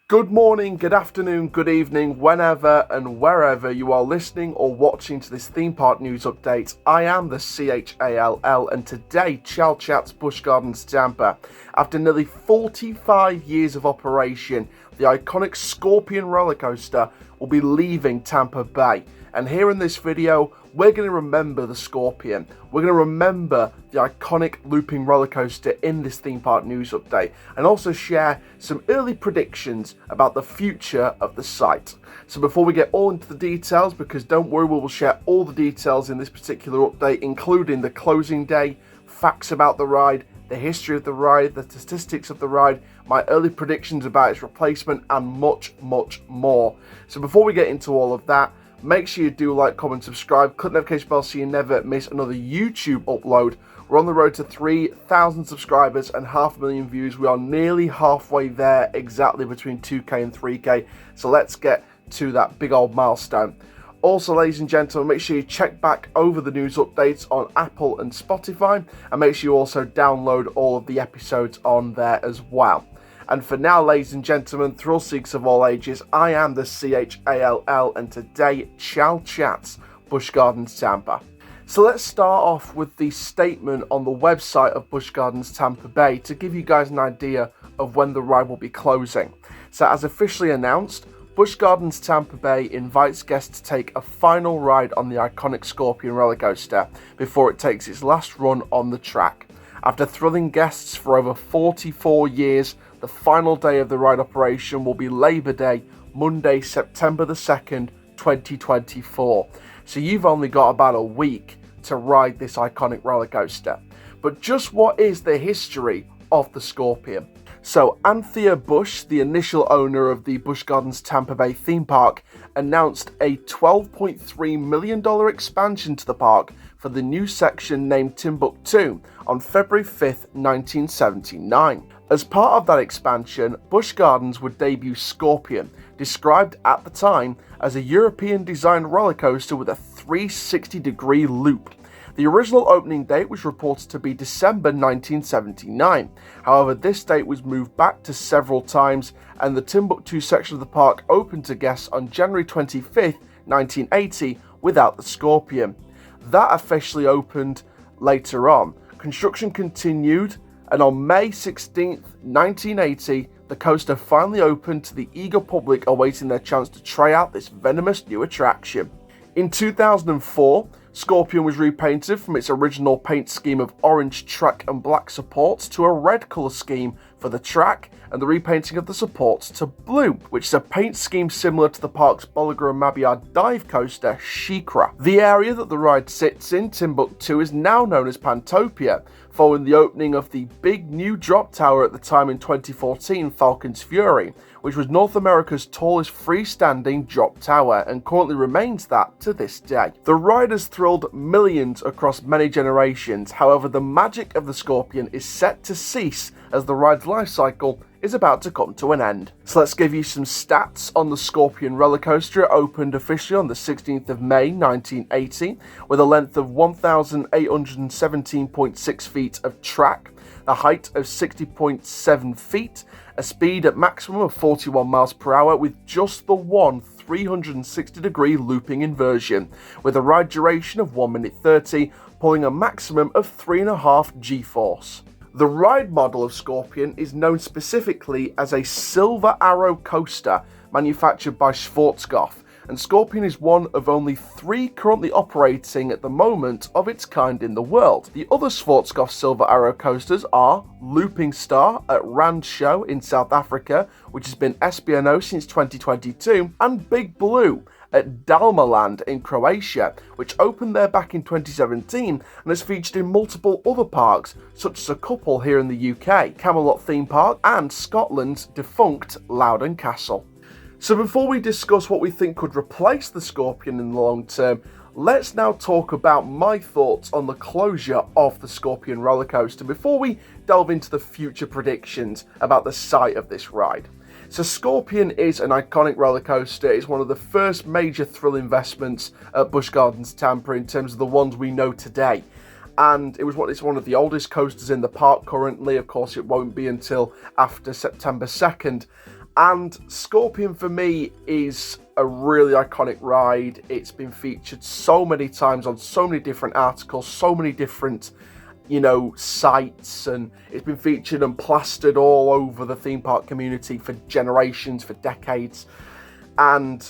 Good morning, good afternoon, good evening, whenever and wherever you are listening or watching to this theme park news update. I am the CHALL, and today Chall Chats Busch Gardens Tampa. After nearly 45 years of operation, the iconic Scorpion roller coaster will be leaving Tampa Bay. And here in this video, we're going to remember the Scorpion. We're going to remember the iconic looping roller coaster in this theme park news update, and also share some early predictions about the future of the site. So before we get all into the details, because don't worry, we will share all the details in this particular update, including the closing day, facts about the ride, the history of the ride, the statistics of the ride, my early predictions about its replacement, and much, much more. So before we get into all of that, make sure you do like, comment, subscribe, click the notification bell so you never miss another YouTube upload. We're on the road to 3,000 subscribers and 500,000 views. We are nearly halfway there, exactly between 2K and 3K. So let's get to that big old milestone. Also, ladies and gentlemen, make sure you check back over the news updates on Apple and Spotify, and make sure you also download all of the episodes on there as well. And for now, ladies and gentlemen, thrill seekers of all ages, I am the CHALL, and today, Chall Chats Busch Gardens Tampa. So let's start off with the statement on the website of Busch Gardens Tampa Bay to give you guys an idea of when the ride will be closing. So as officially announced, Busch Gardens Tampa Bay invites guests to take a final ride on the iconic Scorpion roller coaster before it takes its last run on the track. After thrilling guests for over 44 years, the final day of the ride operation will be Labor Day, Monday, September the 2nd, 2024. So you've only got about a week to ride this iconic roller coaster. But just what is the history of the Scorpion? So Anthea Busch, the initial owner of the Busch Gardens Tampa Bay theme park, announced a $12.3 million expansion to the park for the new section named Timbuktu on February 5th, 1979. As part of that expansion, Busch Gardens would debut Scorpion, described at the time as a European-designed roller coaster with a 360-degree loop. The original opening date was reported to be December 1979. However, this date was moved back to several times, and the Timbuktu section of the park opened to guests on January 25th, 1980, without the Scorpion. That officially opened later on. Construction continued, and on May 16th, 1980, the coaster finally opened to the eager public awaiting their chance to try out this venomous new attraction. In 2004, Scorpion was repainted from its original paint scheme of orange track and black supports to a red colour scheme for the track, and the repainting of the supports to blue, which is a paint scheme similar to the park's Bolliger & Mabillard dive coaster, SheiKra. The area that the ride sits in, Timbuktu, is now known as Pantopia, following the opening of the big new drop tower at the time in 2014, Falcon's Fury, which was North America's tallest freestanding drop tower and currently remains that to this day. The ride has thrilled millions across many generations. However, the magic of the Scorpion is set to cease as the ride's life cycle is about to come to an end. So let's give you some stats on the Scorpion roller coaster. It opened officially on the 16th of May 1980 with a length of 1,817.6 feet of track, a height of 60.7 feet, a speed at maximum of 41 miles per hour with just the one 360-degree looping inversion, with a ride duration of 1 minute 30, pulling a maximum of 3.5 G-force. The ride model of Scorpion is known specifically as a Silver Arrow coaster manufactured by Schwarzkopf, and Scorpion is one of only 3 currently operating at the moment of its kind in the world. The other Schwarzkopf Silver Arrow coasters are Looping Star at Rand Show in South Africa, which has been SBNO since 2022, and Big Blue at Dalmaland in Croatia, which opened there back in 2017 and has featured in multiple other parks, such as a couple here in the UK, Camelot Theme Park and Scotland's defunct Loudon Castle. So before we discuss what we think could replace the Scorpion in the long term, let's now talk about my thoughts on the closure of the Scorpion roller coaster before we delve into the future predictions about the site of this ride. So Scorpion is an iconic roller coaster. It's one of the first major thrill investments at Busch Gardens Tampa in terms of the ones we know today. And it's one of the oldest coasters in the park currently. Of course, it won't be until after September 2nd. And Scorpion for me is a really iconic ride. It's been featured so many times on so many different articles, so many different, sites, and it's been featured and plastered all over the theme park community for generations, for decades. And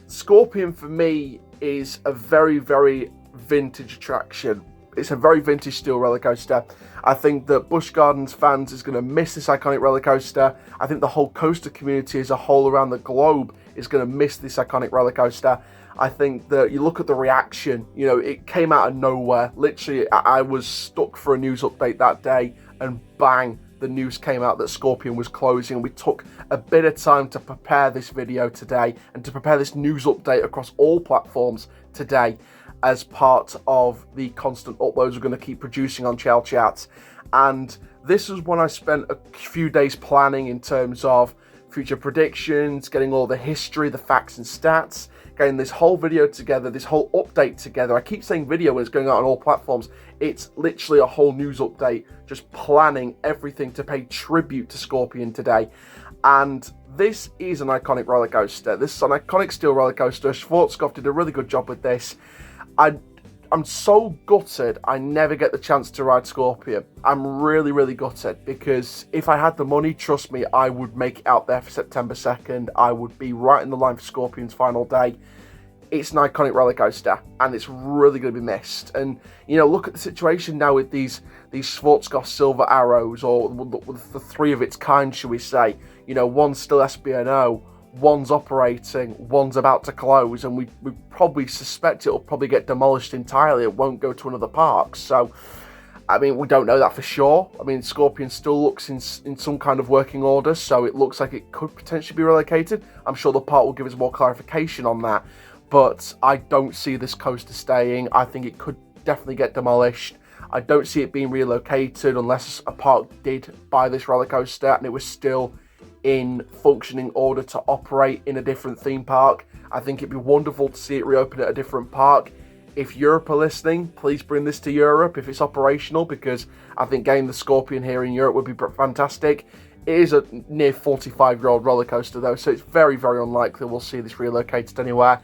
Scorpion for me is a very, very vintage attraction. It's a very vintage steel roller coaster. I think that Busch Gardens fans is going to miss this iconic roller coaster. I think the whole coaster community as a whole around the globe is going to miss this iconic roller coaster. I think that you look at the reaction, it came out of nowhere. Literally, I was stuck for a news update that day, and bang, the news came out that Scorpion was closing. We took a bit of time to prepare this video today and to prepare this news update across all platforms today, as part of the constant uploads we're going to keep producing on Chall Chats. And this was when I spent a few days planning in terms of future predictions, getting all the history, the facts and stats, getting this whole video together, this whole update together. I keep saying video when it's going out on all platforms. It's literally a whole news update, just planning everything to pay tribute to Scorpion today. And this is an iconic roller coaster. This is an iconic steel roller coaster. Schwarzkopf did a really good job with this. I'm so gutted I never get the chance to ride Scorpion. I'm really, really gutted, because if I had the money, trust me, I would make it out there for September 2nd. I would be right in the line for Scorpion's final day. It's an iconic roller coaster, and it's really going to be missed. And, look at the situation now with these Schwarzkopf Silver Arrows, or with the three of its kind, shall we say. One's still SBNO, one's operating, one's about to close, and we probably suspect it'll probably get demolished entirely. It won't go to another park. So, we don't know that for sure. Scorpion still looks in some kind of working order, so it looks like it could potentially be relocated. I'm sure the park will give us more clarification on that, but I don't see this coaster staying. I think it could definitely get demolished. I don't see it being relocated unless a park did buy this roller coaster and it was still in functioning order to operate in a different theme park. I think it'd be wonderful to see it reopen at a different park. If Europe are listening, please bring this to Europe if it's operational, because I think getting the Scorpion here in Europe would be fantastic. It is a near 45-year-old roller coaster though, so it's very, very unlikely we'll see this relocated anywhere.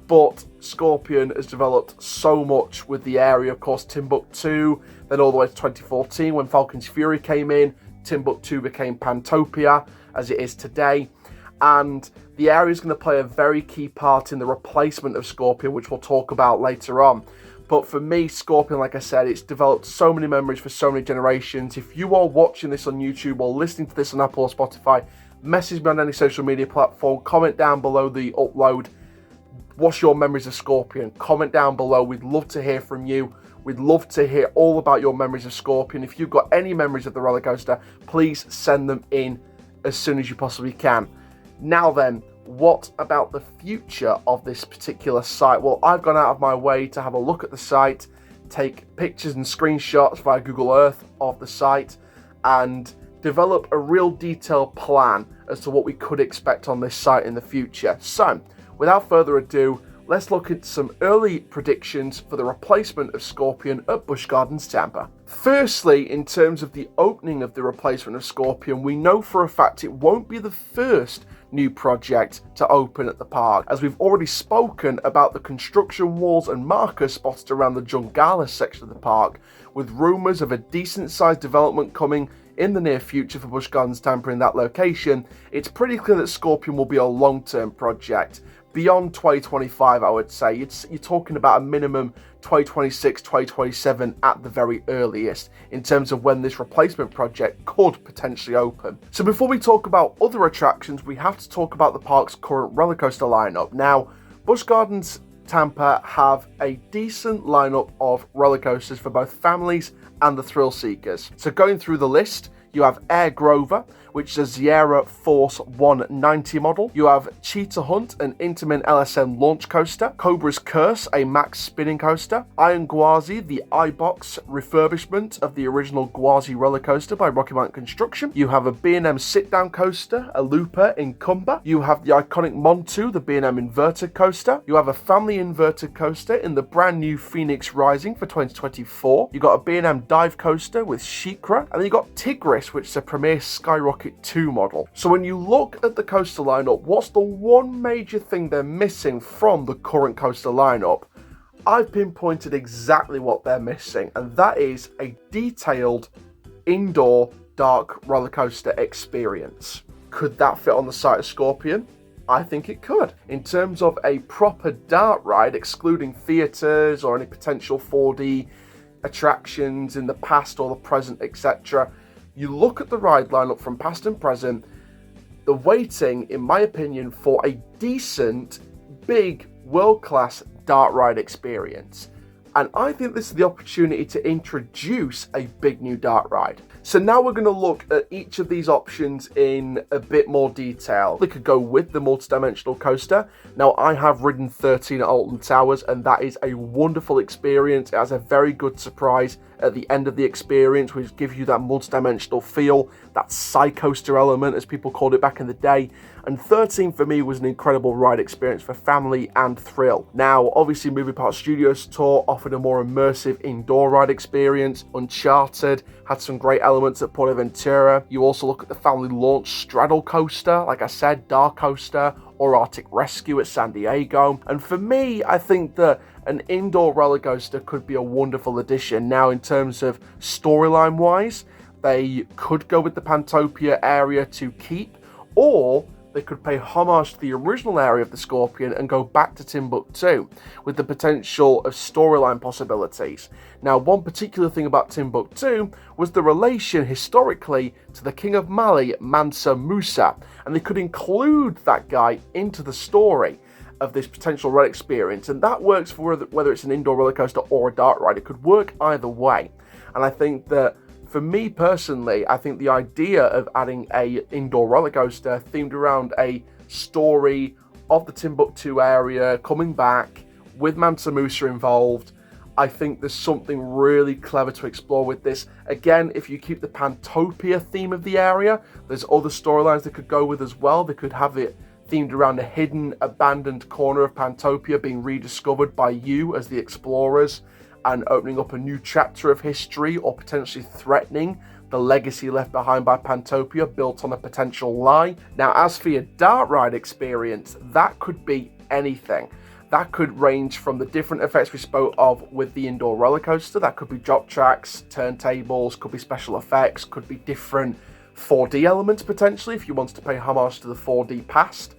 But Scorpion has developed so much with the area. Of course, Timbuktu, then all the way to 2014 when Falcon's Fury came in. Timbuktu became Pantopia, as it is today, and the area is going to play a very key part in the replacement of Scorpion, which we'll talk about later on. But for me, Scorpion, like I said, it's developed so many memories for so many generations. If you are watching this on YouTube or listening to this on Apple or Spotify, message me on any social media platform, comment down below the upload. What's your memories of Scorpion? Comment down below. We'd love to hear from you. We'd love to hear all about your memories of Scorpion. If you've got any memories of the roller coaster, please send them in as soon as you possibly can. Now then, what about the future of this particular site? Well, I've gone out of my way to have a look at the site, take pictures and screenshots via Google Earth of the site, and develop a real detailed plan as to what we could expect on this site in the future. So, without further ado, let's look at some early predictions for the replacement of Scorpion at Busch Gardens Tampa. Firstly, in terms of the opening of the replacement of Scorpion, we know for a fact it won't be the first new project to open at the park, as we've already spoken about the construction walls and markers spotted around the Jungala section of the park, with rumours of a decent sized development coming in the near future for Busch Gardens Tampa in that location. It's pretty clear that Scorpion will be a long-term project. Beyond 2025, I would say. You're talking about a minimum 2026, 2027 at the very earliest in terms of when this replacement project could potentially open. So before we talk about other attractions, we have to talk about the park's current roller coaster lineup. Now, Busch Gardens Tampa have a decent lineup of roller coasters for both families and the thrill seekers. So going through the list, you have Air Grover, which is a Sierra Force 190 model. You have Cheetah Hunt, an Intamin LSM launch coaster. Cobra's Curse, a max spinning coaster. Iron Gwazi, the iBox refurbishment of the original Gwazi roller coaster by Rocky Mountain Construction. You have a B&M sit-down coaster, a Looper Incumber. You have the iconic Montu, the B&M inverted coaster. You have a family inverted coaster in the brand new Phoenix Rising for 2024. You got a B&M dive coaster with Shikra, and then you got Tigris, which is a premier skyrocket Rocket 2 model. So when you look at the coaster lineup, what's the one major thing they're missing from the current coaster lineup? I've pinpointed exactly what they're missing, and that is a detailed indoor dark roller coaster experience. Could that fit on the site of Scorpion? I think it could. In terms of a proper dart ride, excluding theatres or any potential 4D attractions in the past or the present, etc., you look at the ride lineup from past and present, the waiting, in my opinion, for a decent, big, world-class dart ride experience. And I think this is the opportunity to introduce a big new dart ride. So now we're going to look at each of these options in a bit more detail. They could go with the multi-dimensional coaster. Now, I have ridden 13 at Alton Towers, and that is a wonderful experience. It has a very good surprise at the end of the experience, which gives you that multi-dimensional feel, that side-coaster element, as people called it back in the day. And 13 for me was an incredible ride experience for family and thrill. Now, obviously, Movie Park Studios Tour offered a more immersive indoor ride experience. Uncharted had some great elements at PortAventura. You also look at the family launch straddle coaster, like I said, Dark Coaster, or Arctic Rescue at San Diego. And for me, I think that an indoor roller coaster could be a wonderful addition. Now, in terms of storyline wise, they could go with the Pantopia area to keep, or they could pay homage to the original area of the Scorpion and go back to Timbuktu with the potential of storyline possibilities. Now, one particular thing about Timbuktu was the relation historically to the King of Mali, Mansa Musa, and they could include that guy into the story of this potential ride experience, and that works for whether it's an indoor roller coaster or a dart ride. It could work either way, and I think that for me personally, I think the idea of adding a indoor roller coaster themed around a story of the Timbuktu area coming back with Mansa Musa involved, I think there's something really clever to explore with this. Again, if you keep the Pantopia theme of the area, there's other storylines they could go with as well. They could have it themed around a hidden, abandoned corner of Pantopia being rediscovered by you as the explorers, and opening up a new chapter of history, or potentially threatening the legacy left behind by Pantopia built on a potential lie. Now, as for your dart ride experience, that could be anything. That could range from the different effects we spoke of with the indoor roller coaster. That could be drop tracks, turntables, could be special effects, could be different 4D elements potentially if you wanted to pay homage to the 4D past.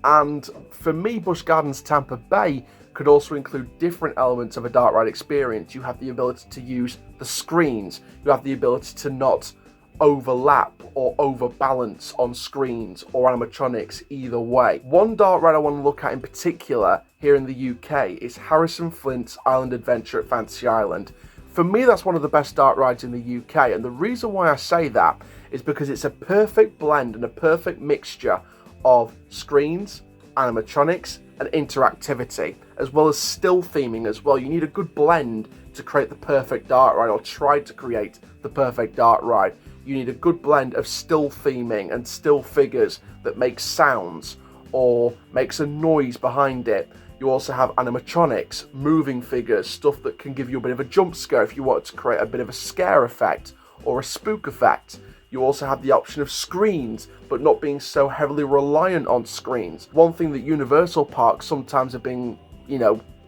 And for me, Busch Gardens Tampa Bay could also include different elements of a dart ride experience. You have the ability to use the screens. You have the ability to not overlap or overbalance on screens or animatronics either way. One dart ride I want to look at in particular here in the UK is Harrison Flint's Island Adventure at Fantasy Island. For me, that's one of the best dart rides in the UK, and the reason why I say that is because it's a perfect blend and a perfect mixture of screens, animatronics, and interactivity, as well as still theming as well. You need a good blend to create the perfect dart ride, or try to create the perfect dart ride. You need a good blend of still theming and still figures that make sounds or makes a noise behind it. You also have animatronics, moving figures, stuff that can give you a bit of a jump scare if you want to create a bit of a scare effect or a spook effect. You also have the option of screens, but not being so heavily reliant on screens. One thing that Universal Parks sometimes have been,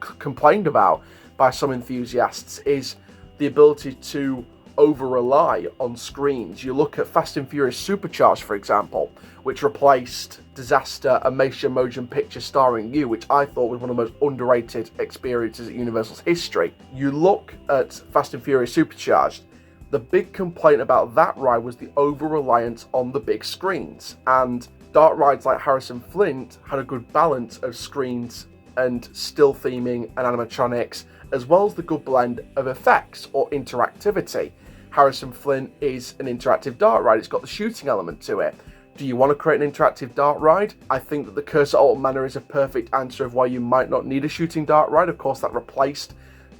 complained about by some enthusiasts is the ability to over-rely on screens. You look at Fast and Furious Supercharged, for example, which replaced Disaster, a motion picture starring you, which I thought was one of the most underrated experiences at Universal's history. You look at Fast and Furious Supercharged, the big complaint about that ride was the over-reliance on the big screens, and dart rides like Harrison Flint had a good balance of screens and still theming and animatronics, as well as the good blend of effects or interactivity. Harrison Flint is an interactive dart ride. It's got the shooting element to it. Do you want to create an interactive dart ride? I think that the Curse at Alton Manor is a perfect answer of why you might not need a shooting dart ride. Of course, that replaced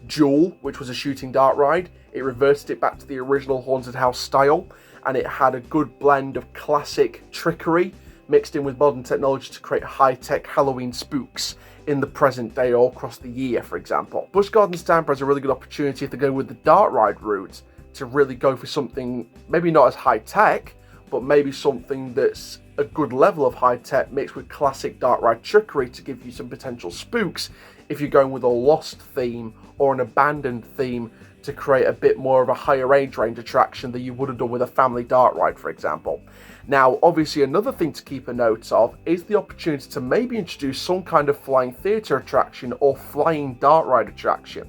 Jewel, which was a shooting dart ride. It reverted it back to the original Haunted House style, and it had a good blend of classic trickery mixed in with modern technology to create high-tech Halloween spooks in the present day or across the year, for example. Busch Gardens Tampa has a really good opportunity if they go with the dart ride route to really go for something maybe not as high-tech, but maybe something that's a good level of high-tech mixed with classic dark ride trickery to give you some potential spooks if you're going with a lost theme or an abandoned theme to create a bit more of a higher age range attraction than you would have done with a family dark ride, for example. Now, obviously, another thing to keep a note of is the opportunity to maybe introduce some kind of flying theatre attraction or flying dark ride attraction.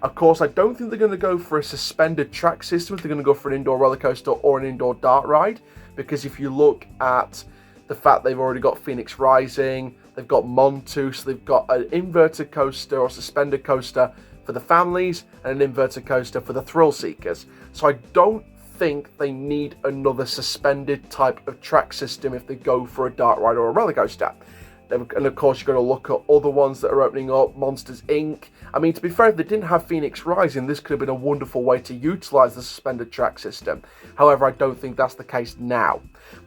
Of course, I don't think they're going to go for a suspended track system. They're going to go for an indoor roller coaster or an indoor dark ride, because if you look at the fact they've already got Phoenix Rising, they've got Mongoose, they've got an inverted coaster or suspended coaster for the families and an inverted coaster for the thrill seekers. So I don't think they need another suspended type of track system if they go for a dark ride or a roller coaster. And of course, you've got to look at other ones that are opening up, Monsters Inc. I mean, to be fair, if they didn't have Phoenix Rising, this could have been a wonderful way to utilise the suspended track system. However, I don't think that's the case now.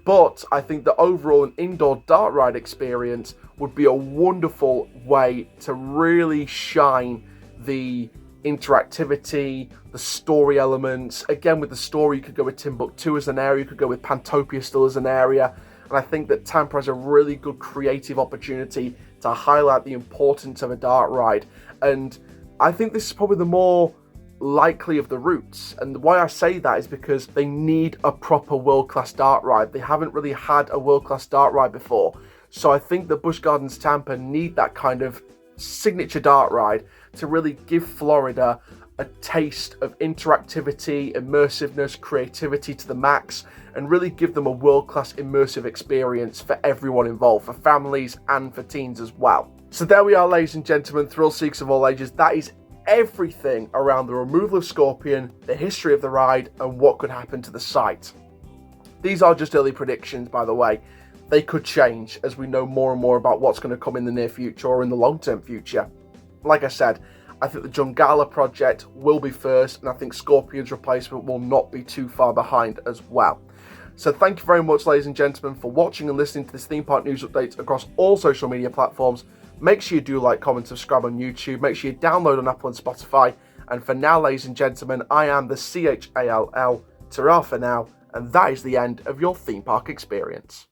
But I think that overall, an indoor dark ride experience would be a wonderful way to really shine the interactivity, the story elements. Again, with the story, you could go with Timbuktu as an area, you could go with Pantopia still as an area. And I think that Tampa has a really good creative opportunity to highlight the importance of a dark ride. And I think this is probably the more likely of the routes. And why I say that is because they need a proper world-class dark ride. They haven't really had a world-class dark ride before. So I think that Busch Gardens Tampa need that kind of signature dark ride to really give Florida a taste of interactivity, immersiveness, creativity to the max, and really give them a world-class immersive experience for everyone involved, for families and for teens as well. So there we are, ladies and gentlemen, thrill seekers of all ages. That is everything around the removal of Scorpion, the history of the ride, and what could happen to the site. These are just early predictions, by the way. They could change as we know more and more about what's going to come in the near future or in the long-term future. Like I said, I think the Jungala project will be first, and I think Scorpion's replacement will not be too far behind as well. So thank you very much, ladies and gentlemen, for watching and listening to this theme park news update across all social media platforms. Make sure you do like, comment, subscribe on YouTube. Make sure you download on Apple and Spotify. And for now, ladies and gentlemen, I am the CHALL, ta-ra for now, and that is the end of your theme park experience.